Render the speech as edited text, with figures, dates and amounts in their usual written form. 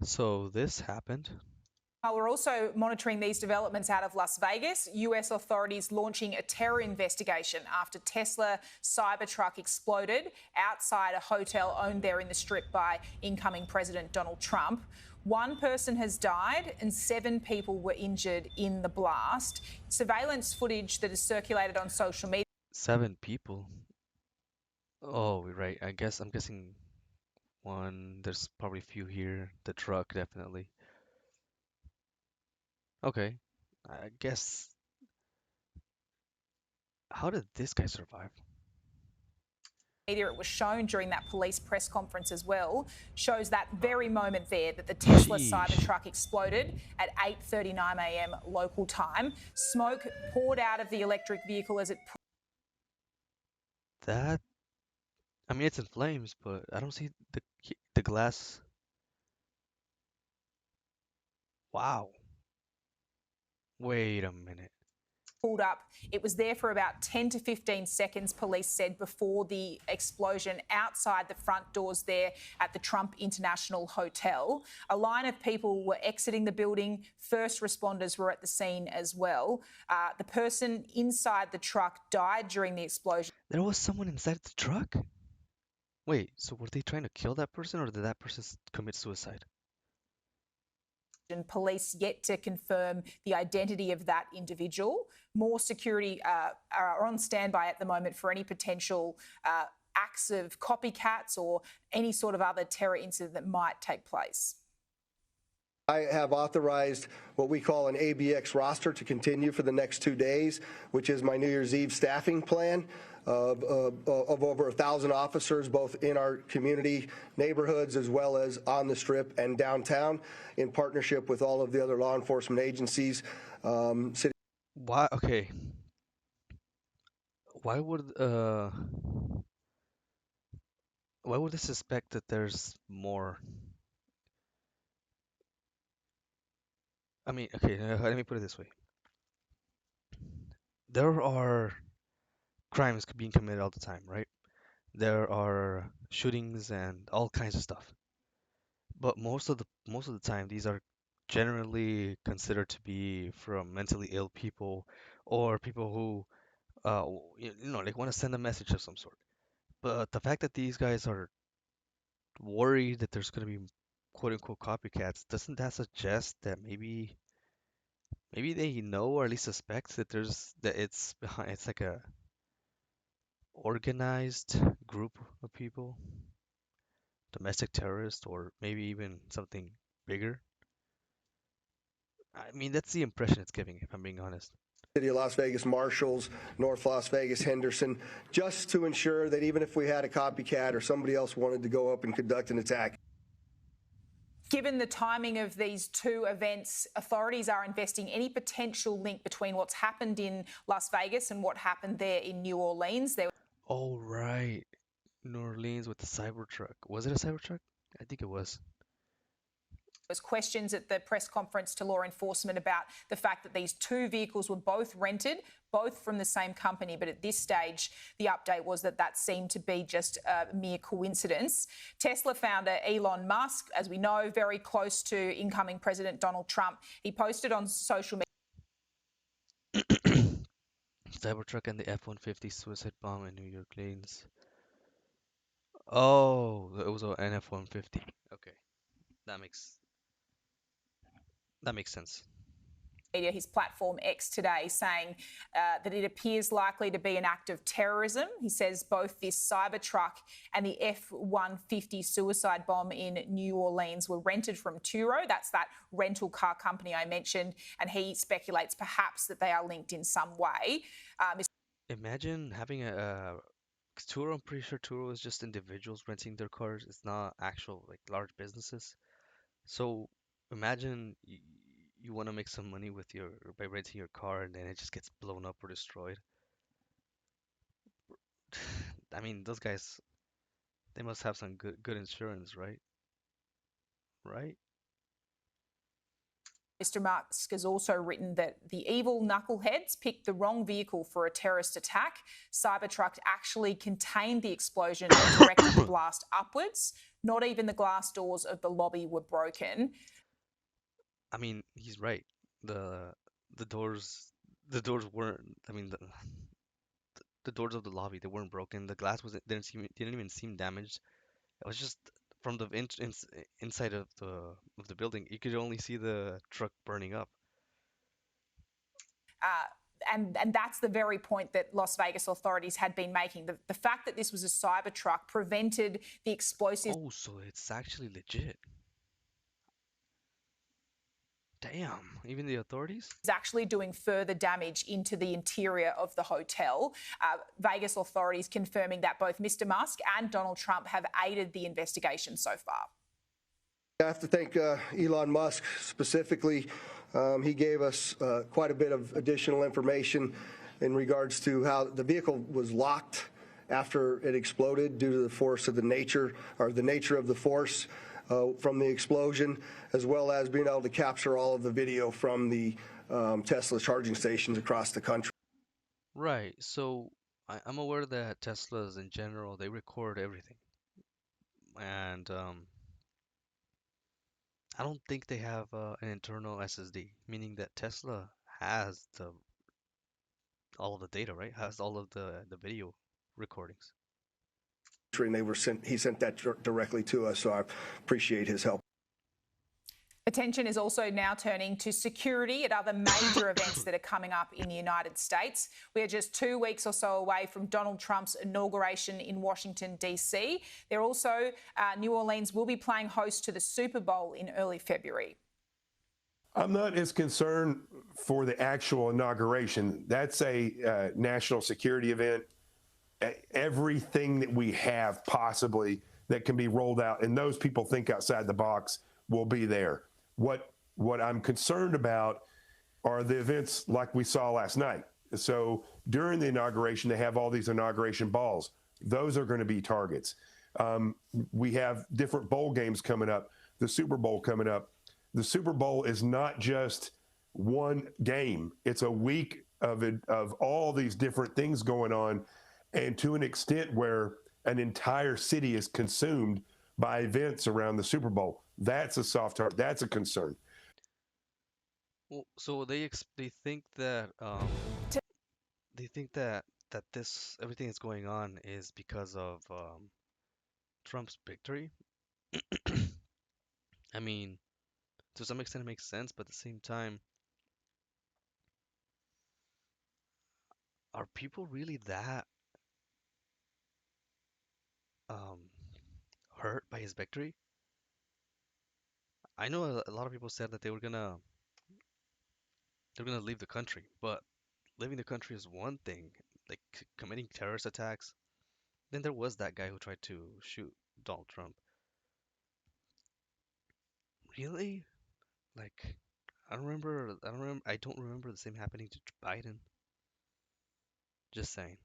So this happened. We're also monitoring these developments out of Las Vegas. US authorities launching a terror investigation after Tesla Cybertruck exploded outside a hotel owned there in the Strip by incoming President Donald Trump. One person has died and 7 people were injured in the blast. Surveillance footage that is circulated on social media. 7 people. Oh, right. I'm guessing one. There's probably a few here. The truck, definitely. Okay. I guess. How did this guy survive? It was shown during that police press conference as well, shows that very moment there that the Tesla Sheesh. Cybertruck exploded at 8:39 a.m. local time. Smoke poured out of the electric vehicle as it. That. I mean, it's in flames, but I don't see the glass. Wow. Wait a minute. Pulled up. It was there for about 10 to 15 seconds, police said, before the explosion outside the front doors there at the Trump International Hotel. A line of people were exiting the building. First responders were at the scene as well. The person inside the truck died during the explosion. There was someone inside the truck? Wait, so were they trying to kill that person or did that person commit suicide? Police yet to confirm the identity of that individual. More security are on standby at the moment for any potential acts of copycats or any sort of other terror incident that might take place. I have authorized what we call an ABX roster to continue for the next 2 days, which is my New Year's Eve staffing plan of over 1,000 officers, both in our community neighborhoods as well as on the Strip and downtown, in partnership with all of the other law enforcement agencies. Why? Okay. Why would uh why would they suspect that there's more? I mean, okay, let me put it this way. There are crimes being committed all the time, right? There are shootings and all kinds of stuff. But most of the time, these are generally considered to be from mentally ill people or people who like want to send a message of some sort. But the fact that these guys are worried that there's going to be quote unquote copycats, doesn't that suggest that maybe they know or at least suspect that it's like a organized group of people, domestic terrorists, or maybe even something bigger? I mean, that's the impression it's giving, if I'm being honest. City of Las Vegas marshals, North Las Vegas, Henderson, just to ensure that even if we had a copycat or somebody else wanted to go up and conduct an attack. Given the timing of these two events, authorities are investing any potential link between what's happened in Las Vegas and what happened there in New Orleans. There Oh, right. New Orleans with the Cybertruck. Was it a Cybertruck? I think it was. was questions at the press conference to law enforcement about the fact that these two vehicles were both rented, both from the same company. But at this stage, the update was that that seemed to be just a mere coincidence. Tesla founder Elon Musk, as we know, very close to incoming President Donald Trump, he posted on social media. Cybertruck and the F-150 suicide bomb in New York lanes. Oh, it was an F-150. Okay, that makes that makes sense. His platform X today, saying that it appears likely to be an act of terrorism. He says both this Cybertruck and the F-150 suicide bomb in New Orleans were rented from Turo. That's that rental car company I mentioned. And he speculates perhaps that they are linked in some way. Imagine having a Turo. I'm pretty sure Turo is just individuals renting their cars. It's not actual like large businesses. So imagine you want to make some money with your by renting your car and then it just gets blown up or destroyed. I mean, those guys, they must have some good insurance, right? Right? Mr. Musk has also written that the evil knuckleheads picked the wrong vehicle for a terrorist attack. Cybertruck actually contained the explosion and directed the blast upwards. Not even the glass doors of the lobby were broken. I mean, he's right. The the doors the doors weren't. I mean, the doors of the lobby, they weren't broken. The glass was didn't even seem damaged. It was just from the inside of the building. You could only see the truck burning up. And that's the very point that Las Vegas authorities had been making. The fact that this was a Cybertruck prevented the explosives. Oh, so it's actually legit. Damn, even the authorities? Is actually doing further damage into the interior of the hotel. Vegas authorities confirming that both Mr. Musk and Donald Trump have aided the investigation so far. I have to thank Elon Musk specifically. He gave us quite a bit of additional information in regards to how the vehicle was locked after it exploded due to the force of the nature of the force from the explosion, as well as being able to capture all of the video from the Tesla charging stations across the country. Right, so I'm aware that Teslas in general, they record everything. And I don't think they have an internal SSD, meaning that Tesla has all of the data, right? Has all of the video recordings. And he sent that directly to us, so I appreciate his help. Attention is also now turning to security at other major events that are coming up in the United States. We are just 2 weeks or so away from Donald Trump's inauguration in Washington, D.C. New Orleans will be playing host to the Super Bowl in early February. I'm not as concerned for the actual inauguration. That's a national security event. Everything that we have possibly that can be rolled out, and those people think outside the box, will be there. What I'm concerned about are the events like we saw last night. So during the inauguration, they have all these inauguration balls. Those are going to be targets. We have different bowl games coming up, the Super Bowl coming up. The Super Bowl is not just one game. It's a week of all these different things going on, and to an extent where an entire city is consumed by events around the Super Bowl. That's a soft target. That's a concern. Well, so they think that this everything that's going on is because of Trump's victory. I mean, to some extent it makes sense, but at the same time, are people really that um hurt by his victory? I know a lot of people said that they're gonna leave the country, but leaving the country is one thing. Like committing terrorist attacks. Then there was that guy who tried to shoot Donald Trump. Really? Like, I don't remember the same happening to Biden. Just saying.